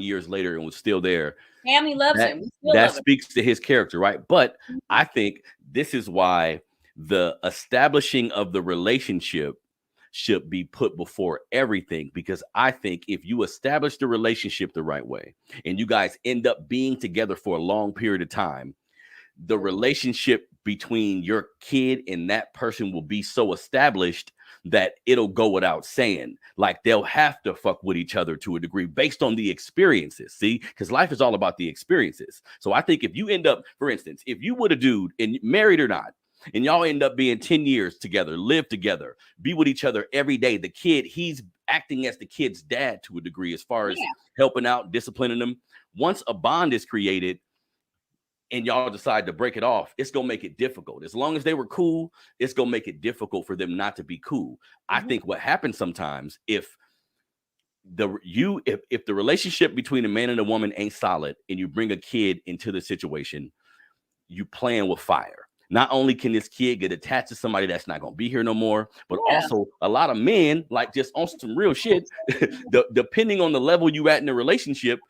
years later and was still there. Family loves That him. We still that love him. speaks to his character, right? But Mhm. I think this is why the establishing of the relationship should be put before everything, because I think if you establish the relationship the right way and you guys end up being together for a long period of time, the relationship between your kid and that person will be so established that it'll go without saying. Like they'll have to fuck with each other to a degree based on the experiences. See, because life is all about the experiences. So I think if you end up, for instance, if you would a dude and married or not, and y'all end up being 10 years together, live together, be with each other every day, the kid, he's acting as the kid's dad to a degree as far as helping out, disciplining them. Once a bond is created, and y'all decide to break it off, it's gonna make it difficult. As long as they were cool, it's gonna make it difficult for them not to be cool. I think what happens sometimes if the relationship between a man and a woman ain't solid and you bring a kid into the situation, you playing with fire. Not only can this kid get attached to somebody that's not gonna be here no more, but also a lot of men, like just on some real shit, depending on the level you at in the relationship,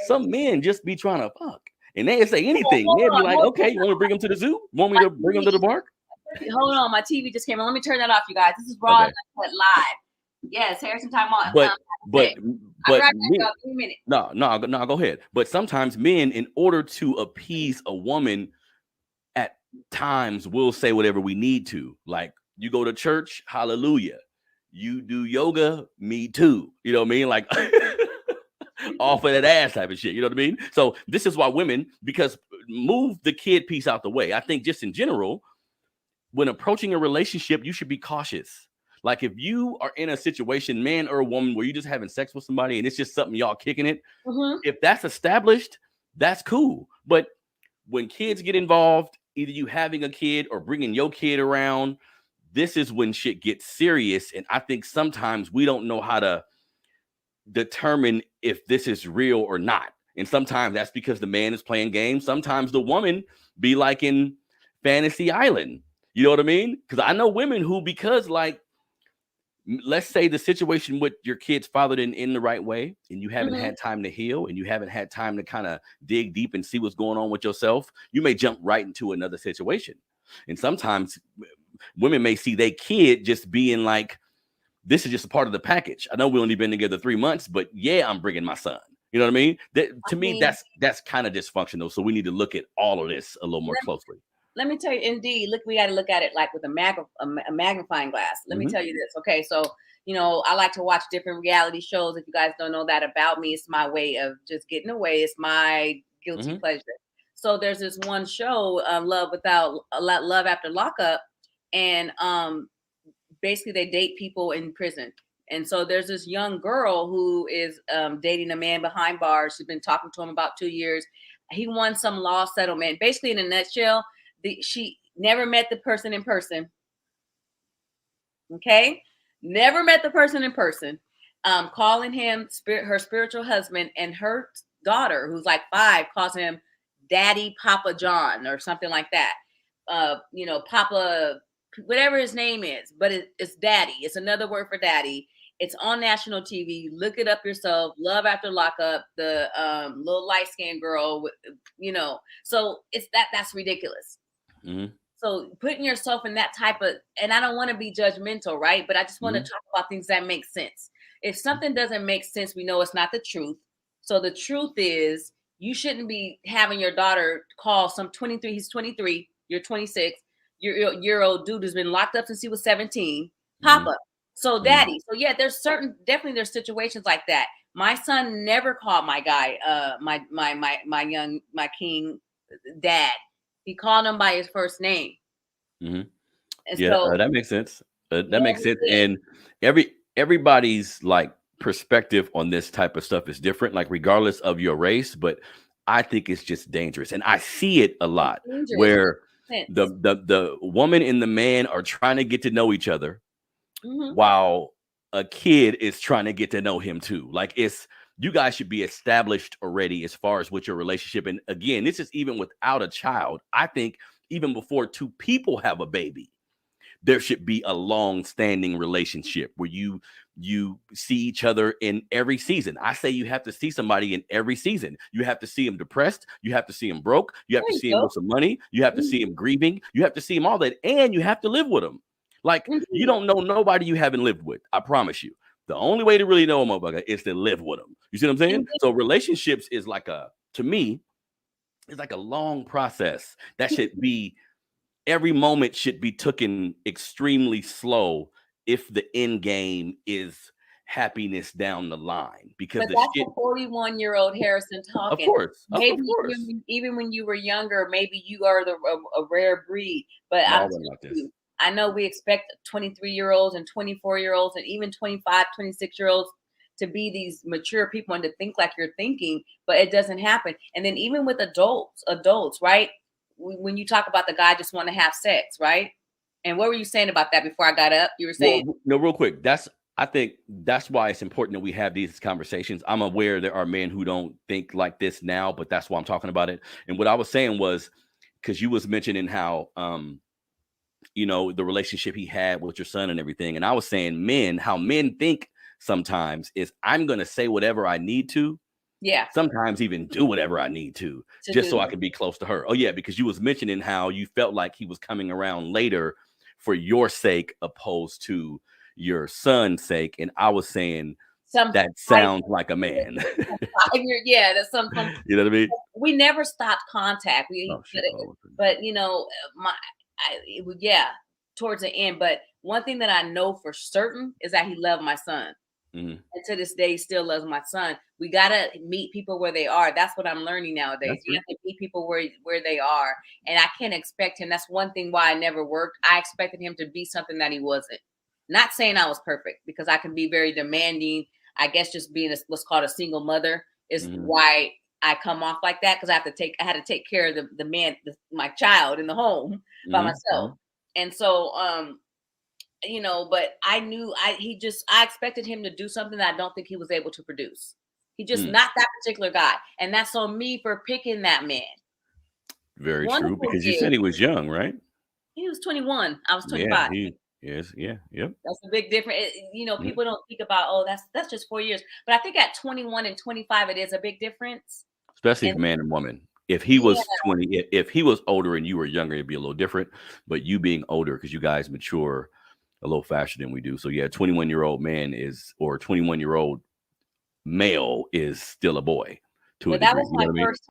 some men just be trying to fuck. And they say anything. They'll be like, okay, you want to bring him to the zoo? Want me to bring him to the park? Hold on, my TV just came on. Let me turn that off, you guys. This is Raw live. Yes, Harrison time on. But no, go ahead. But sometimes men, in order to appease a woman, at times will say whatever we need to. Like, you go to church, hallelujah. You do yoga, me too. You know what I mean? Like off of that ass type of shit. You know what I mean? So this is why women, because move the kid piece out the way. I think just in general, when approaching a relationship, you should be cautious. Like if you are in a situation, man or a woman, where you're just having sex with somebody and it's just something y'all kicking it, if that's established, that's cool. But when kids get involved, either you having a kid or bringing your kid around, this is when shit gets serious. And I think sometimes we don't know how to determine if this is real or not. And sometimes that's because the man is playing games. Sometimes the woman be like in Fantasy Island. You know what I mean? Because I know women who, because like, let's say the situation with your kid's father didn't end the right way and you haven't had time to heal and you haven't had time to kind of dig deep and see what's going on with yourself, you may jump right into another situation. And sometimes women may see their kid just being like, this is just a part of the package. I know we only been together 3 months, but yeah, I'm bringing my son. You know what I mean? To me, that's kind of dysfunctional. So we need to look at all of this a little more closely. Let me tell you, indeed, look, we got to look at it like with a magnifying glass. Let me tell you this. Okay, so, you know, I like to watch different reality shows. If you guys don't know that about me, it's my way of just getting away. It's my guilty pleasure. So there's this one show, Love After Lockup, and basically they date people in prison. And so there's this young girl who is dating a man behind bars. She's been talking to him about 2 years. He won some law settlement. Basically, in a nutshell, she never met the person in person. Okay? Never met the person in person. Calling him her spiritual husband, and her daughter, who's like 5, calls him Daddy Papa John or something like that. You know, Papa, whatever his name is, but it's Daddy. It's another word for Daddy. It's on national TV. Look it up yourself. Love After Lockup, the little light-skinned girl, you know. So it's that's ridiculous. So putting yourself in that type of, and I don't want to be judgmental, right? But I just want to talk about things that make sense. If something doesn't make sense, we know it's not the truth. So the truth is, you shouldn't be having your daughter call some 23, he's 23, you're 26, your old dude who's been locked up since he was 17, Papa. So Daddy. So yeah, there's situations like that. My son never called my guy, my king dad. He called him by his first name. That makes sense. That makes sense. And everybody's like perspective on this type of stuff is different, like regardless of your race. But I think it's just dangerous, and I see it a lot where the woman and the man are trying to get to know each other, while a kid is trying to get to know him too. Like you guys should be established already as far as with your relationship. And again, this is even without a child. I think even before 2 people have a baby, there should be a long-standing relationship where you you see each other in every season. I say you have to see somebody in every season. You have to see him depressed. You have to see him broke. You have to see him with some money. You have to see him grieving. You have to see him all that. And you have to live with him. Like, you don't know nobody you haven't lived with. I promise you. The only way to really know a motherfucker is to live with them. You see what I'm saying? So relationships is like to me, it's like a long process that should be, every moment should be taken extremely slow if the end game is happiness down the line. Because but that's a 41-year-old Harrison talking. Of course. Maybe even when you were younger, maybe you are a rare breed. But I know we expect 23-year-olds and 24-year-olds and even 25, 26-year-olds to be these mature people and to think like you're thinking, but it doesn't happen. And then even with adults, right? When you talk about the guy just want to have sex, right? And what were you saying about that before I got up? You were saying, no, real quick. I think that's why it's important that we have these conversations. I'm aware there are men who don't think like this now, but that's why I'm talking about it. And what I was saying was, because you was mentioning how, the relationship he had with your son and everything. And I was saying how men think sometimes is, I'm going to say whatever I need to. Yeah. Sometimes even do whatever I need to just so I can be close to her. Oh yeah. Because you was mentioning how you felt like he was coming around later for your sake, opposed to your son's sake. And I was saying that sounds like a man. Yeah. That's something. You know what I mean? We never stopped contact. But towards the end. But one thing that I know for certain is that he loved my son. And to this day, he still loves my son. We got to meet people where they are. That's what I'm learning nowadays. You have to meet people where they are. And I can't expect him. That's one thing why I never worked. I expected him to be something that he wasn't. Not saying I was perfect, because I can be very demanding. I guess just being what's called a single mother is why I come off like that, because I had to take care of the man, my child in the home by myself. And so, but I knew I expected him to do something that I don't think he was able to produce. He just not that particular guy. And that's on me for picking that man. Very true, because you said he was young, right? He was 21. I was 25. Yes. Yeah. Yep. That's a big difference. People don't think about, that's just 4 years. But I think at 21 and 25, it is a big difference. Especially man and woman. If he was 20, if he was older and you were younger, it'd be a little different. But you being older, because you guys mature a little faster than we do. So yeah, 21-year-old man or 21-year-old male is still a boy. That was my first